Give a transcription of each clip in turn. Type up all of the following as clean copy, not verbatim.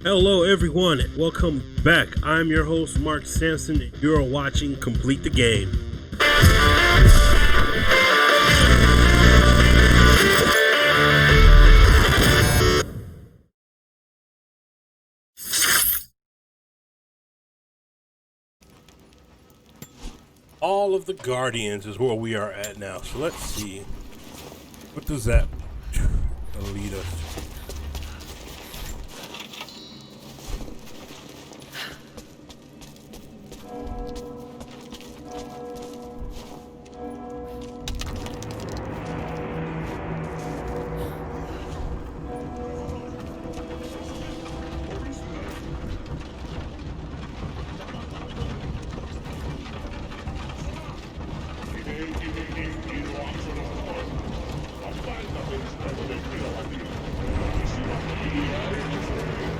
Hello everyone, welcome back. I'm your host Mark Sampson and you're watching Complete the Game. All of the Guardians is where we are at now, so let's see. What does that lead us to?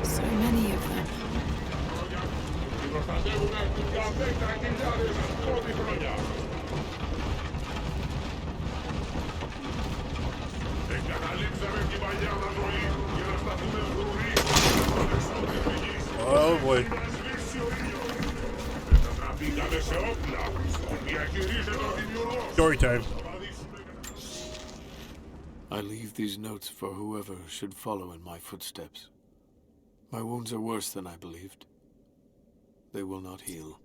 So many of them. Oh boy. Story time. I leave these notes for whoever should follow in my footsteps. My wounds are worse than I believed. They will not heal.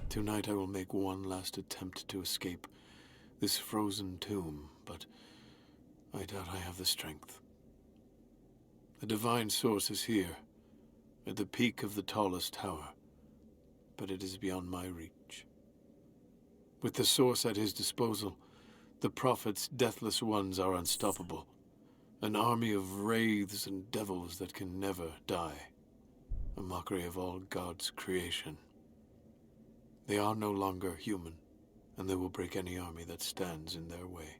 Tonight I will make one last attempt to escape this frozen tomb, but I doubt I have the strength. The divine source is here, at the peak of the tallest tower, but it is beyond my reach. With the source at his disposal, the Prophet's deathless ones are unstoppable. An army of wraiths and devils that can never die. A mockery of all God's creation. They are no longer human, and they will break any army that stands in their way.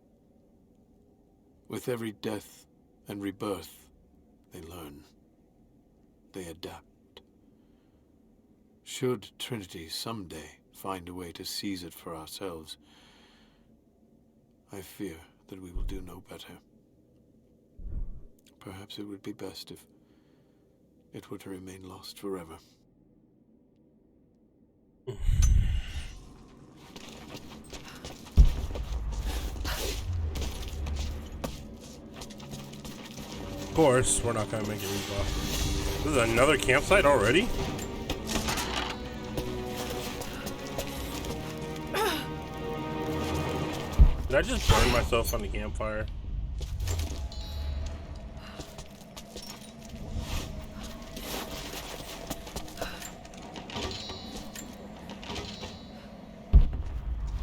With every death and rebirth, they learn. They adapt. Should Trinity someday find a way to seize it for ourselves, I fear that we will do no better. Perhaps it would be best if it were to remain lost forever. Of course, we're not gonna make it off. This is another campsite already? Did I just burn myself on the campfire?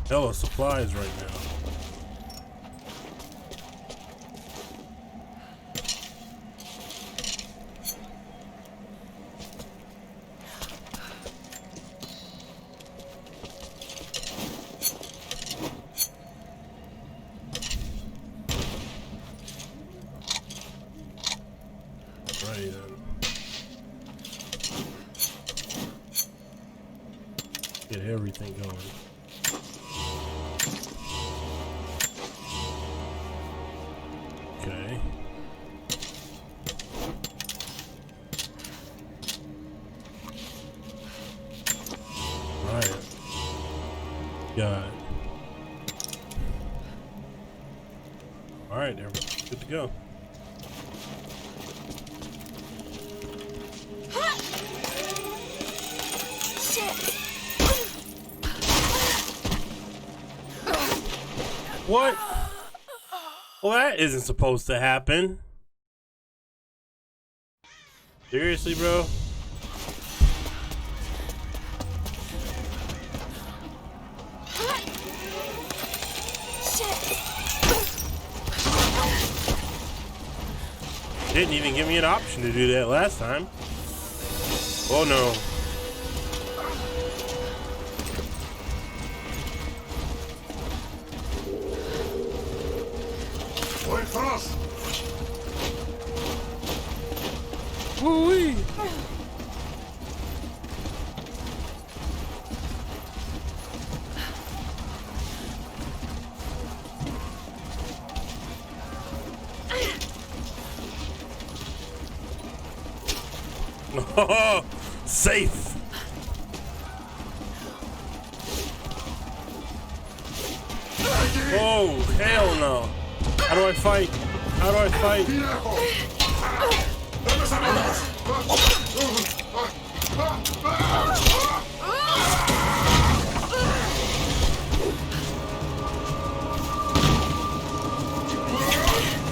Hella supplies right now. Right then. Get everything going. Okay. Right. Got it. Alright, everything's good to go. What? Well, that isn't supposed to happen. Seriously, bro? Didn't even give me an option to do that last time. Oh no. Woo-wee. Safe. Oh, hell no. How do I fight? How do I fight?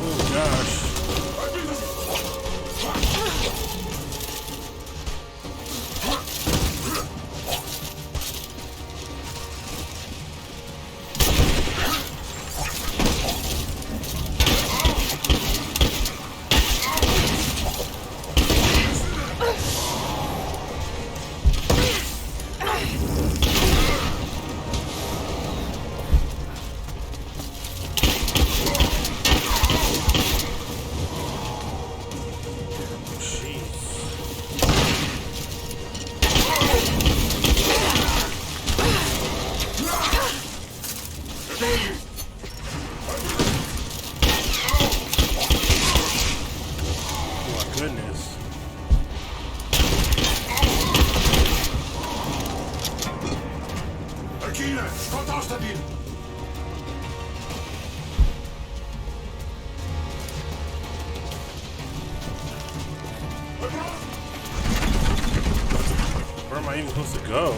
Oh, gosh. Goodness. Akina, Scott aus der Bild! Where am I even supposed to go?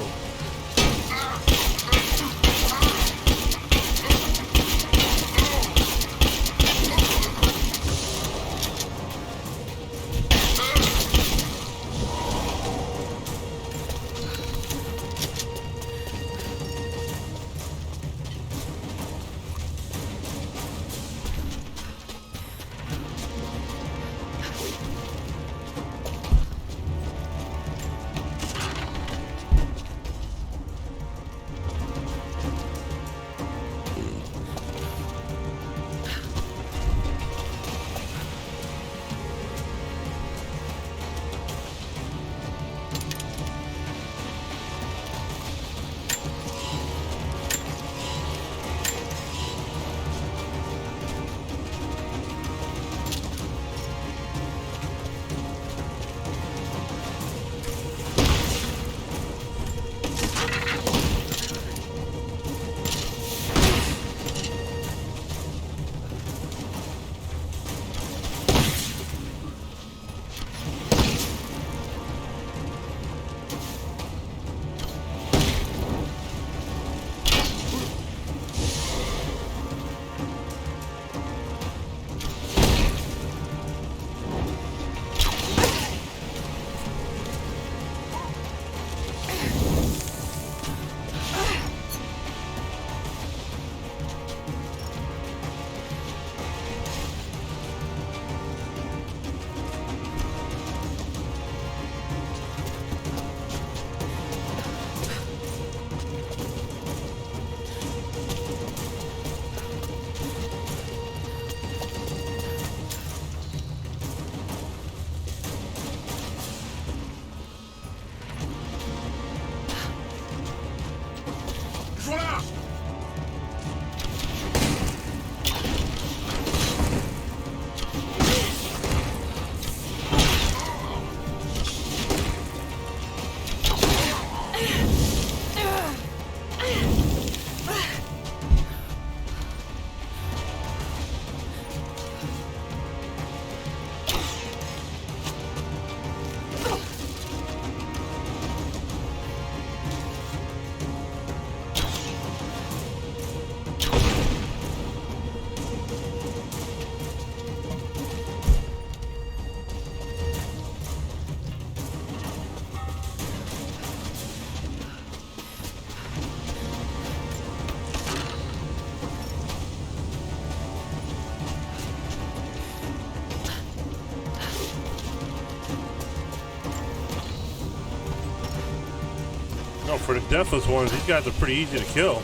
No, for the deathless ones, these guys are pretty easy to kill.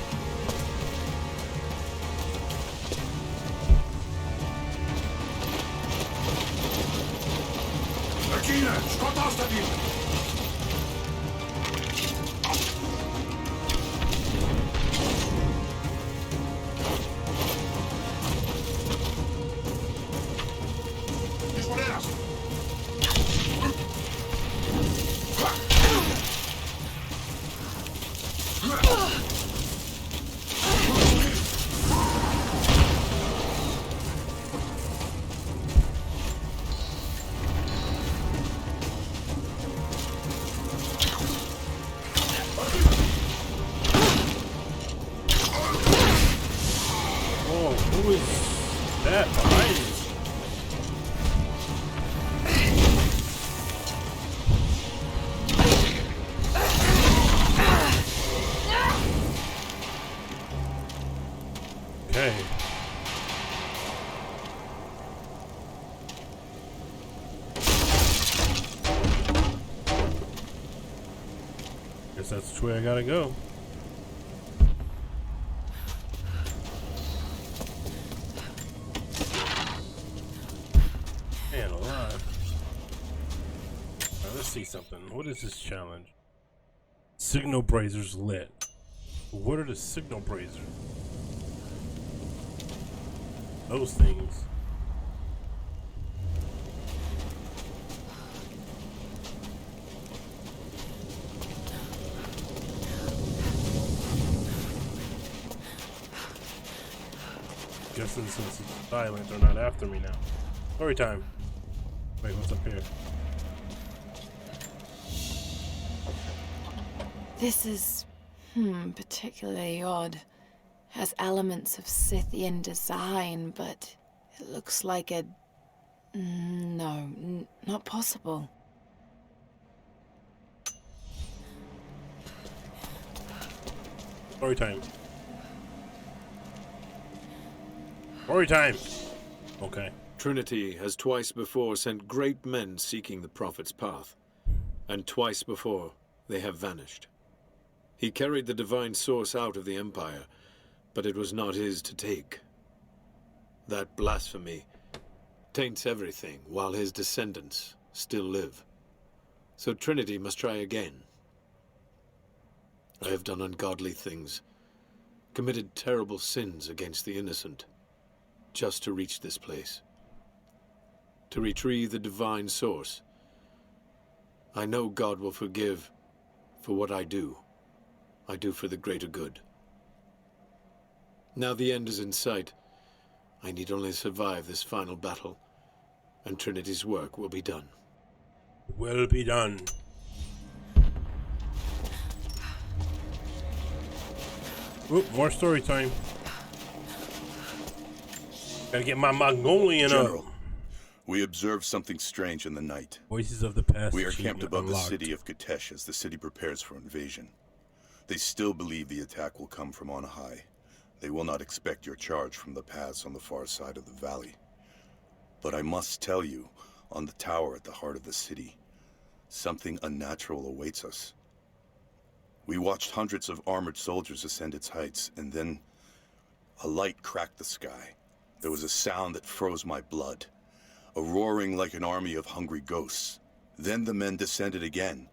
Akina, Scott aus der Bild! Pistoleras! Guess that's which way I gotta go. Man alive. Alright, let's see something. What is this challenge? Signal brazers lit. What are the signal brazers? Those things. Guessing since it's silent, they're not after me now. Story time. Wait, what's up here? This is, particularly odd. Has elements of Scythian design, but it looks like a... No, not possible. Story time. Story time! Okay. Trinity has twice before sent great men seeking the Prophet's path, and twice before they have vanished. He carried the divine source out of the Empire, but it was not his to take. That blasphemy taints everything while his descendants still live. So Trinity must try again. I have done ungodly things, committed terrible sins against the innocent, just to reach this place. To retrieve the divine source. I know God will forgive for what I do. I do for the greater good. Now the end is in sight. I need only survive this final battle, and Trinity's work will be done. Will be done. Oop, more story time. Gotta get my Mongolian General, up. we observed something strange in the night. Voices of the past. We are camped above unlocked. the city of Katesh as the city prepares for invasion. They still believe the attack will come from on high. They will not expect your charge from the paths on the far side of the valley. But I must tell you, on the tower at the heart of the city, something unnatural awaits us. We watched hundreds of armored soldiers ascend its heights, and then a light cracked the sky. There was a sound that froze my blood, a roaring like an army of hungry ghosts. Then the men descended again.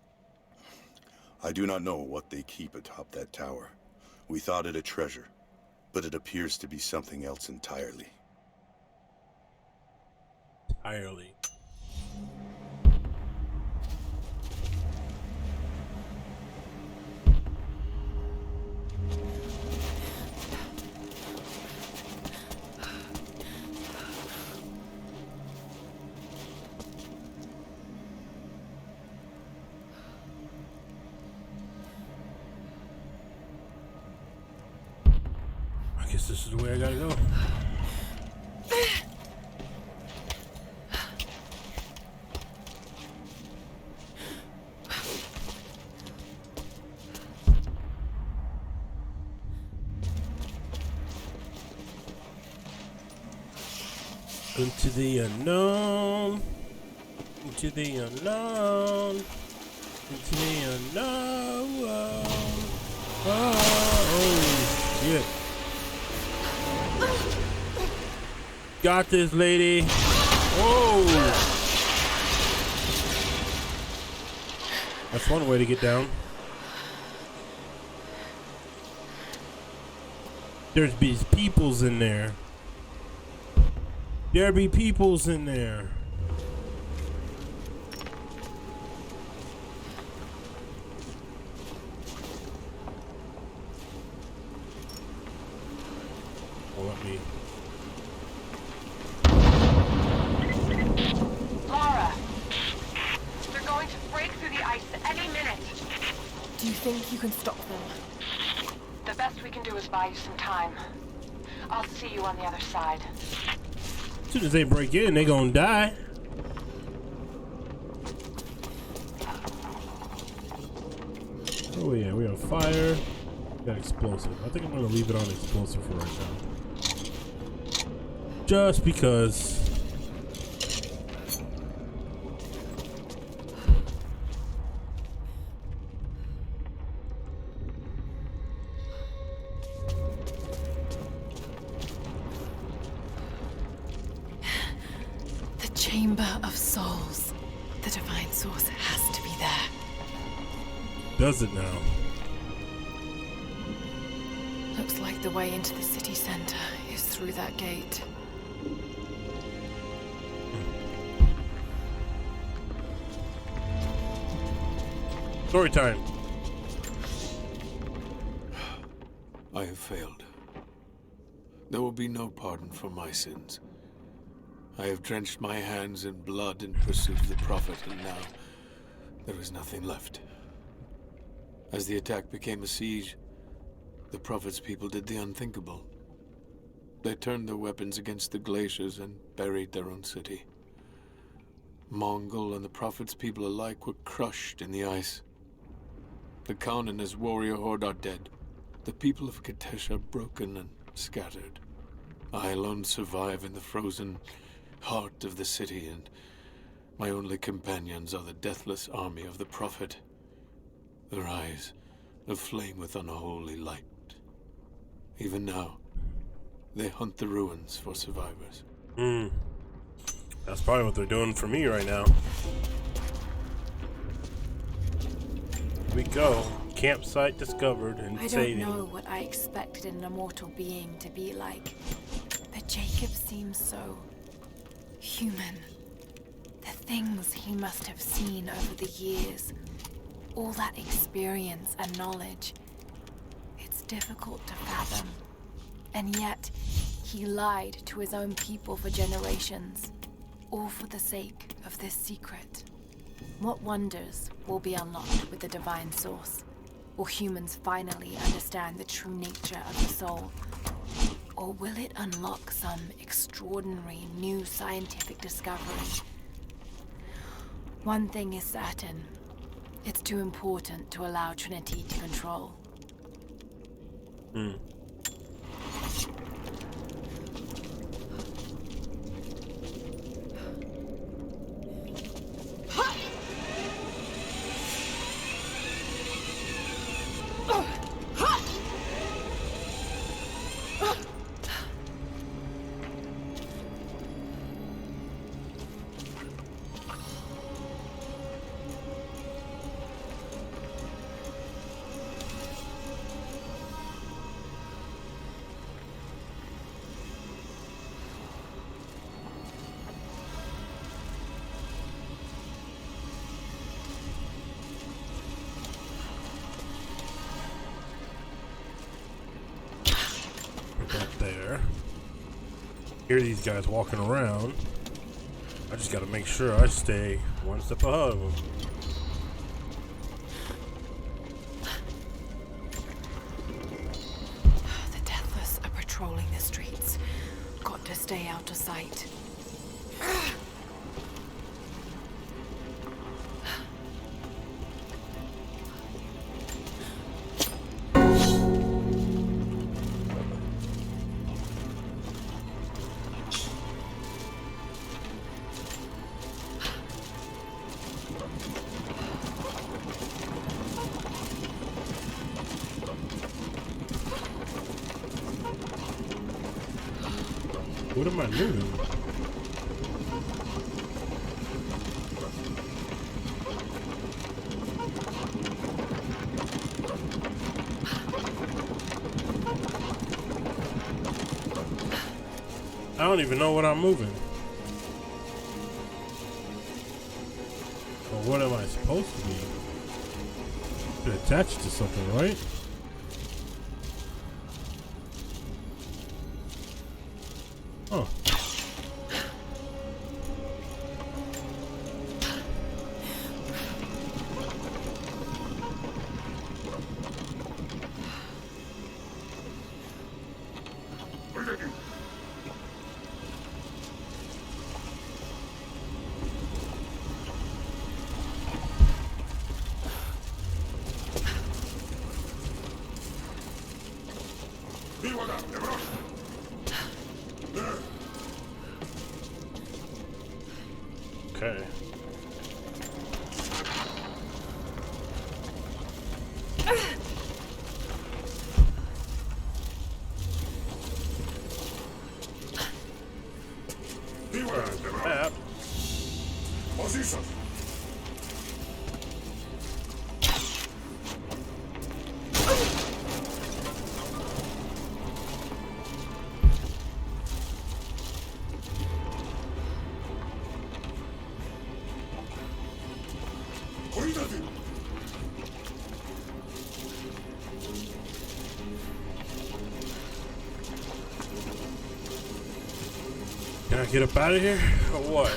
I do not know what they keep atop that tower. We thought it a treasure, but it appears to be something else entirely. Entirely. I guess this is the way I gotta go. Into the unknown. Into the unknown. Into the unknown. Oh, shit. Got this, lady. Whoa. That's one way to get down. There's these peoples in there. There be peoples in there. Oh, let me. Lara, they're going to break through the ice any minute. Do you think you can stop them? The best we can do is buy you some time. I'll see you on the other side. As soon as they break in, they gonna die. Oh yeah, we on fire. Got explosive. I think I'm gonna leave it on explosive for right now. Just because. of souls. The divine source has to be there. Does it now? Looks like the way into the city center is through that gate. Story time. I have failed. There will be no pardon for my sins. I have drenched my hands in blood in pursuit of the Prophet, and now there is nothing left. As the attack became a siege, the Prophet's people did the unthinkable. They turned their weapons against the glaciers and buried their own city. Mongol and the Prophet's people alike were crushed in the ice. The Khan and his warrior horde are dead. The people of Katesh are broken and scattered. I alone survive in the frozen heart of the city, and my only companions are the deathless army of the Prophet, their eyes aflame with unholy light. Even now, they hunt the ruins for survivors. That's probably what they're doing for me right now. Here we go. Campsite discovered and I saving. don't know what I expected an immortal being to be like, but Jacob seems so human. The things he must have seen over the years, all that experience and knowledge, it's difficult to fathom. And yet, he lied to his own people for generations, all for the sake of this secret. What wonders will be unlocked with the divine source? Will humans finally understand the true nature of the soul? Or will it unlock some extraordinary new scientific discovery? One thing is certain. It's too important to allow Trinity to control. Up there. Hear these guys walking around. I just gotta make sure I stay one step ahead of them. The Deathless are patrolling the streets. Got to stay out of sight. What am I doing? I don't even know what I'm moving. Or what am I supposed to be? It's attached to something, right? Oh. Can I get up out of here or what?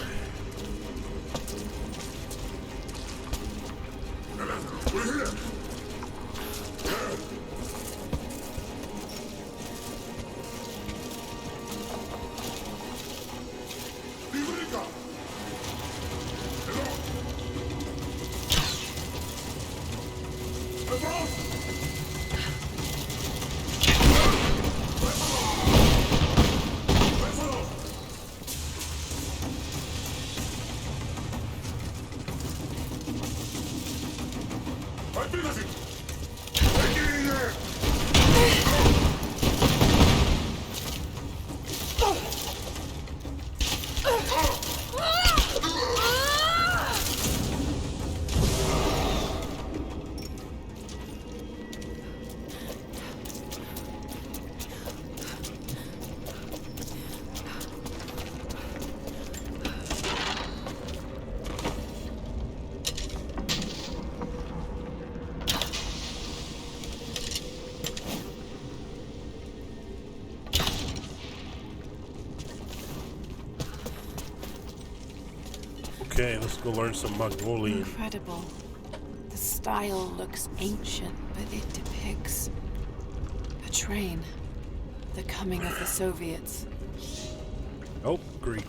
Okay, let's go learn some Mongolian. Incredible. The style looks ancient, but it depicts a train. The coming of the Soviets. Oh, Greek.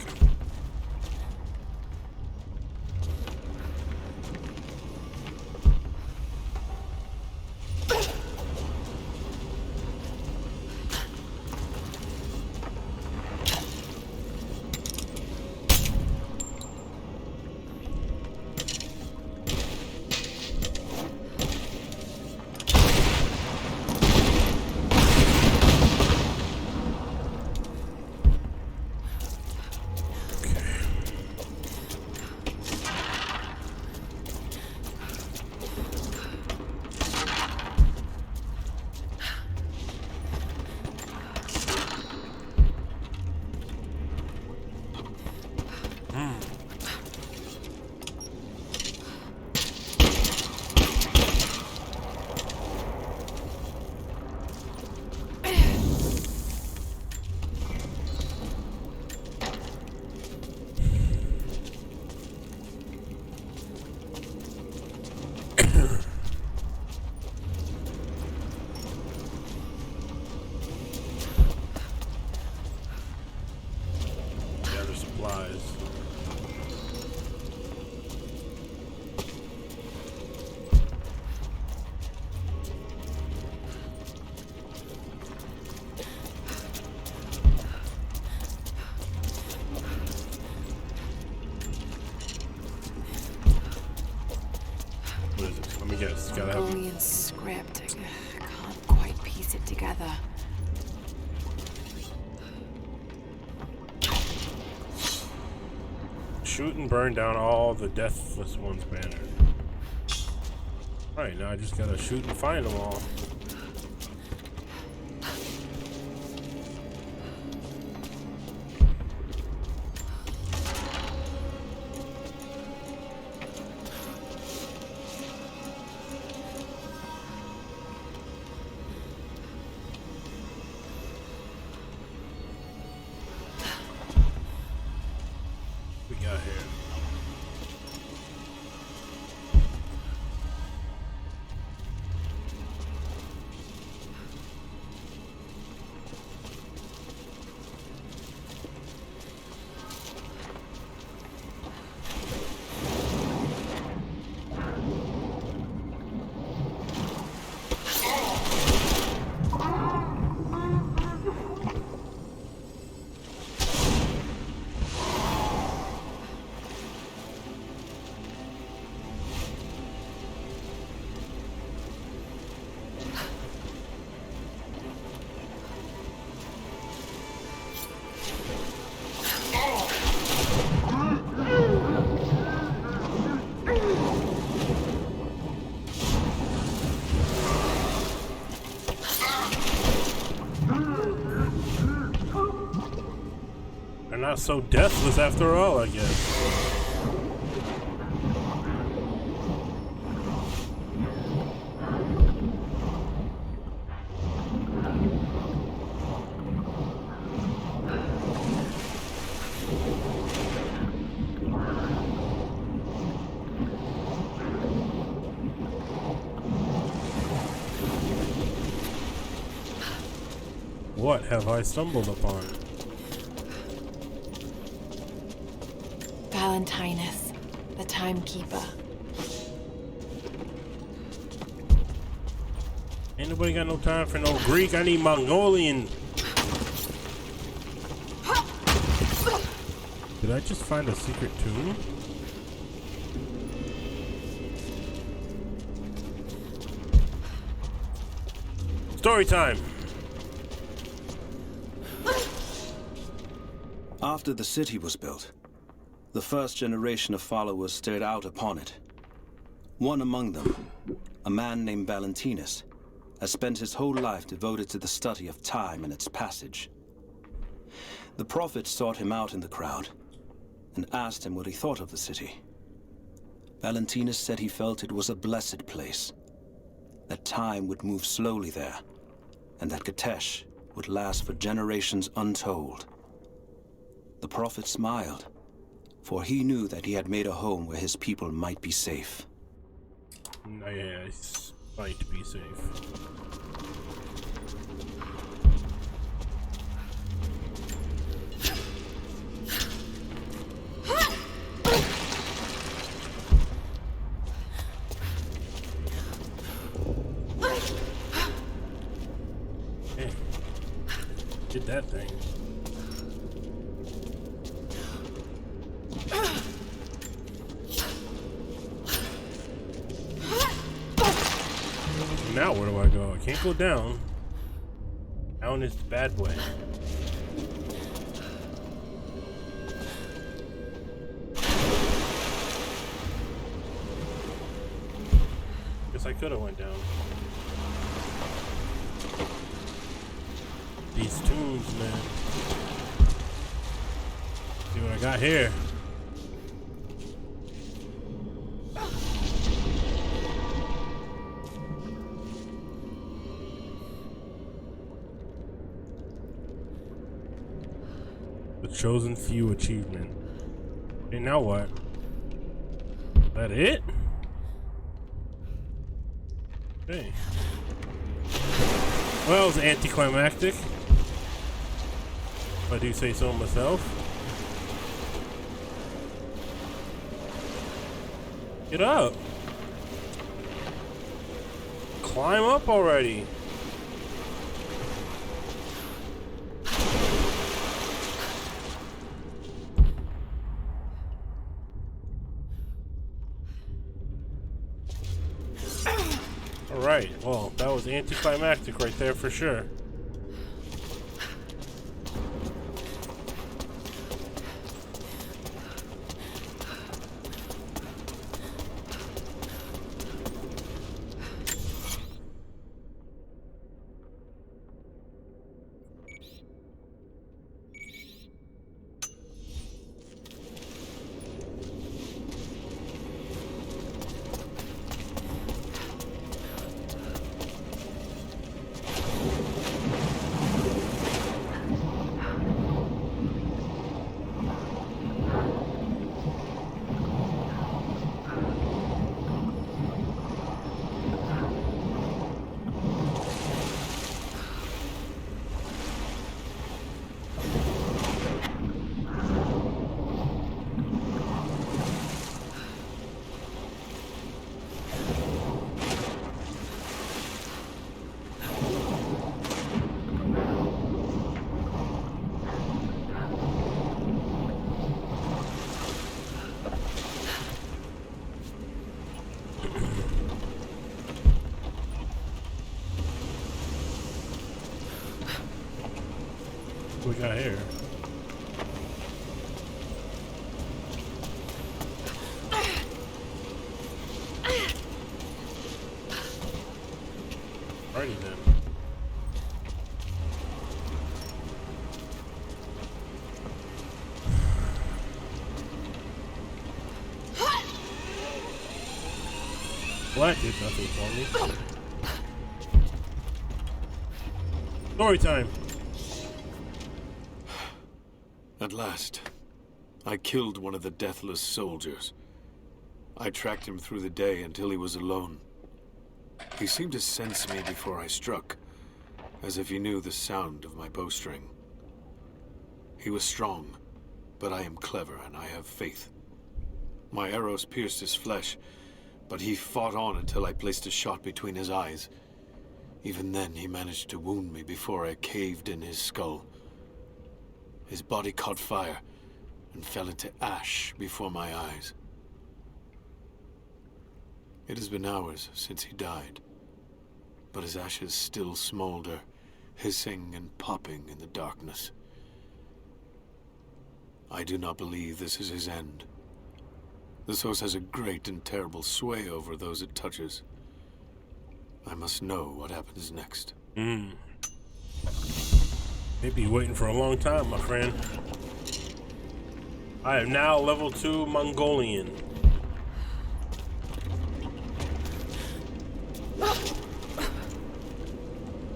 Gather supplies. What is it? Let me guess. It's gotta have. Mongolian script. I can't quite piece it together. Shoot and burn down all the Deathless One's banner. Alright, now I just gotta shoot and find them all. We got here. They're not so deathless after all, I guess. What have I stumbled upon? Valentinus, the timekeeper. Ain't nobody got no time for no Greek. I need Mongolian. Did I just find a secret tomb? Story time. After the city was built, the first generation of followers stared out upon it. One among them, a man named Valentinus, has spent his whole life devoted to the study of time and its passage. The prophet sought him out in the crowd and asked him what he thought of the city. Valentinus said he felt it was a blessed place, that time would move slowly there, and that Katesh would last for generations untold. The prophet smiled, for he knew that he had made a home where his people might be safe. Yes, might be safe. Hey, did that thing. Now where do I go? I can't go down. Down is the bad way. Guess I could have went down. These tombs, man. See what I got here. Chosen few achievement. Okay, now what? That it? Okay. Well, it was anticlimactic, if I do say so myself. Get up. Climb up already. Alright, well, that was anticlimactic right there for sure. What we got here? Alrighty then. Well, that did nothing for me. Story time. At last, I killed one of the deathless soldiers. I tracked him through the day until he was alone. He seemed to sense me before I struck. as if he knew the sound of my bowstring. He was strong, but I am clever and I have faith. My arrows pierced his flesh, but he fought on until I placed a shot between his eyes. Even then, he managed to wound me before I caved in his skull. His body caught fire and fell into ash before my eyes. It has been hours since he died, but his ashes still smolder, hissing and popping in the darkness. I do not believe this is his end. The source has a great and terrible sway over those it touches. I must know what happens next. Maybe you're waiting for a long time, my friend. I am now level 2 Mongolian.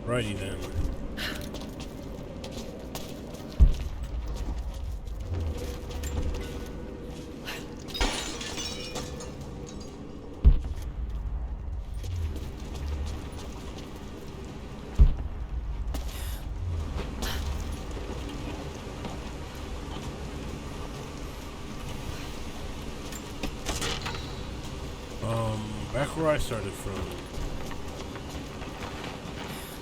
Righty then. Back where I started from.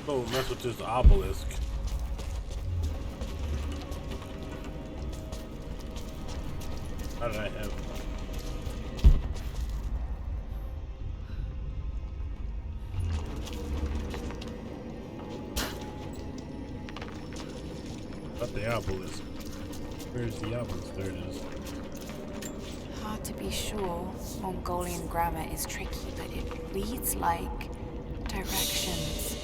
Oh, mess with this obelisk. How did I have? Not the obelisk. Where's the obelisk? There it is. Hard to be sure. Mongolian grammar is tricky, but it reads like directions.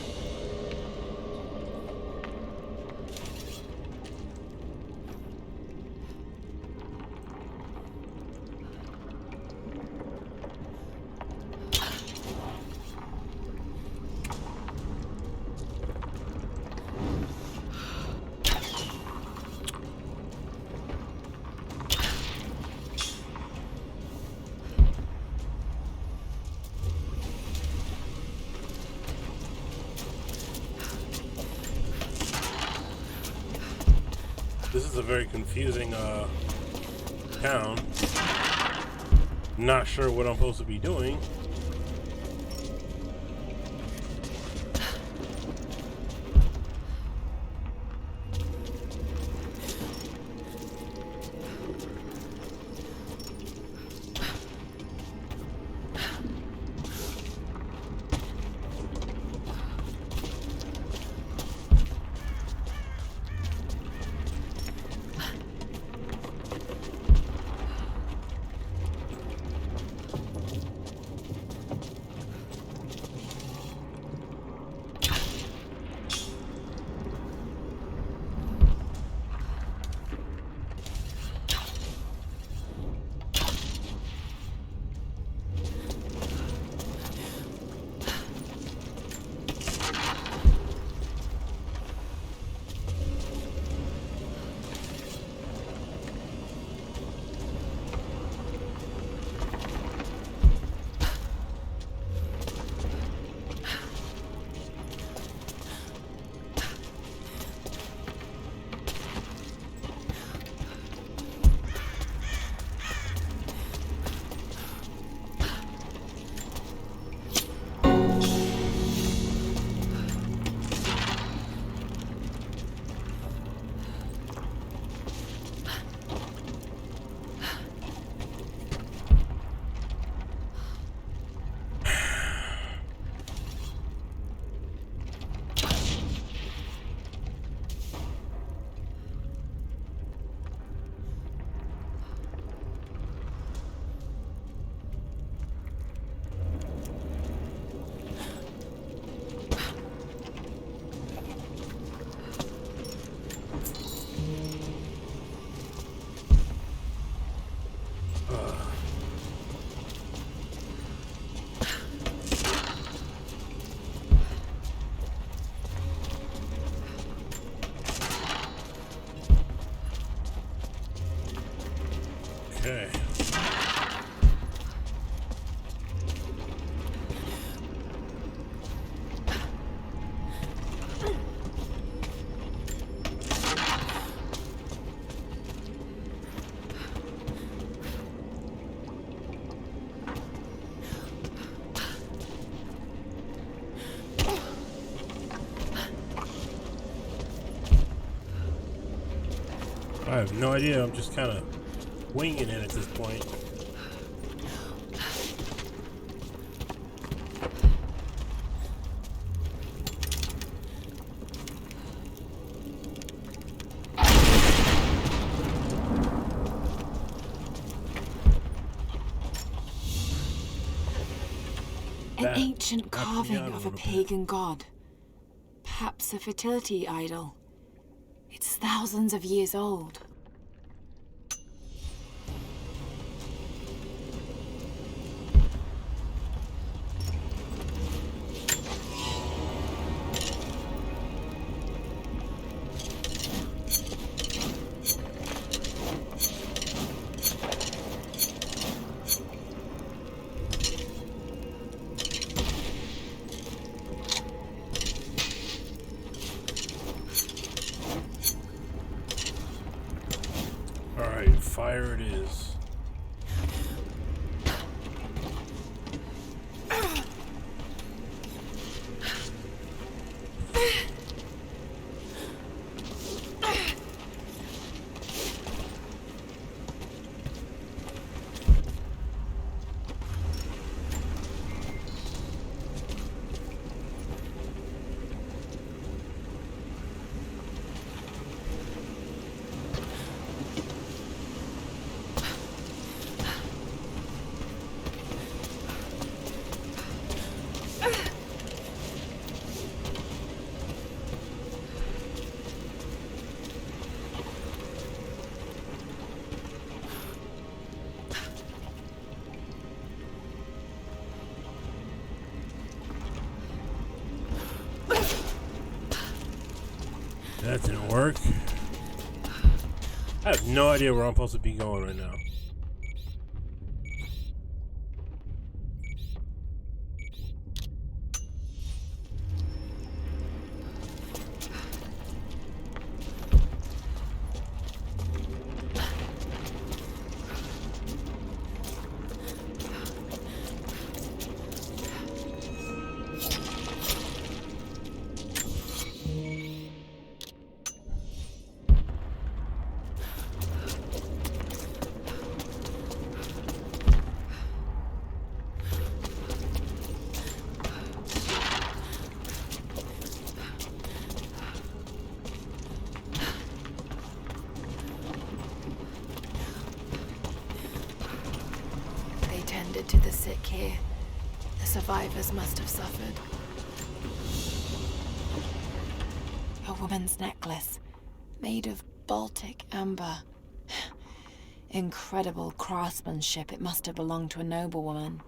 This is a very confusing town. Not sure what I'm supposed to be doing. I have no idea. I'm just kind of winging it at this point. An ancient carving of a pagan god. Perhaps a fertility idol. It's thousands of years old. Fire it is. That didn't work. I have no idea where I'm supposed to be going right now. To the sick here. The survivors must have suffered. A woman's necklace, made of Baltic amber. Incredible craftsmanship. It must have belonged to a noblewoman.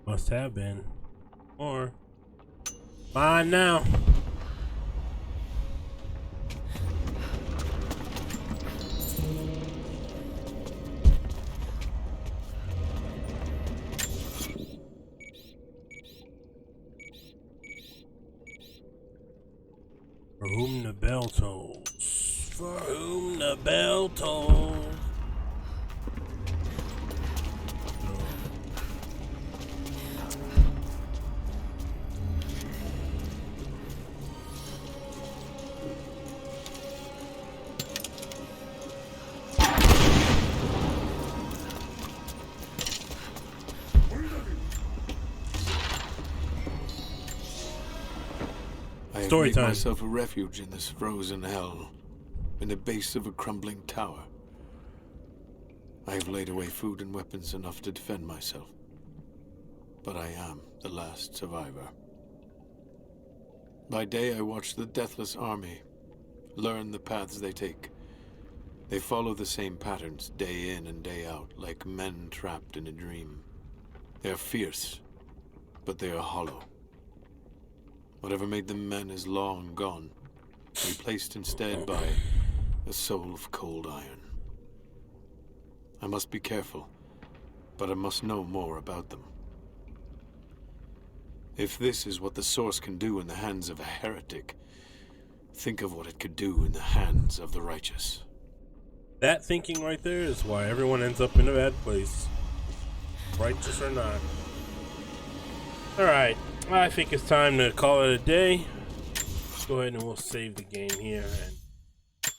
Must have been. Or mine now. For whom the bell tolls. For whom the bell tolls. I have made myself a refuge in this frozen hell, in the base of a crumbling tower. I have laid away food and weapons enough to defend myself, but I am the last survivor. By day I watch the deathless army, learn the paths they take. They follow the same patterns day in and day out, like men trapped in a dream. They are fierce, but they are hollow. Whatever made them men is long gone, replaced instead by a soul of cold iron. I must be careful, but I must know more about them. If this is what the Source can do in the hands of a heretic, think of what it could do in the hands of the righteous. That thinking right there is why everyone ends up in a bad place, righteous or not. Alright, I think it's time to call it a day. Go ahead and we'll save the game here and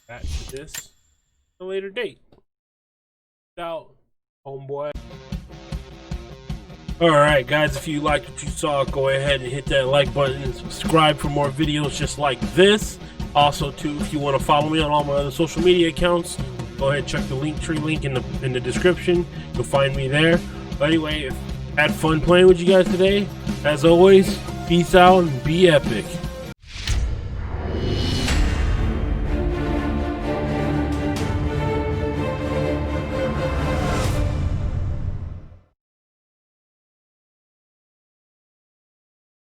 back to this at a later date. Out, homeboy. Alright guys, if you liked what you saw, go ahead and hit that like button and subscribe for more videos just like this. Also too, if you want to follow me on all my other social media accounts, go ahead and check the Linktree link in the description. You'll find me there. But anyway, had fun playing with you guys today. As always, peace out and be epic.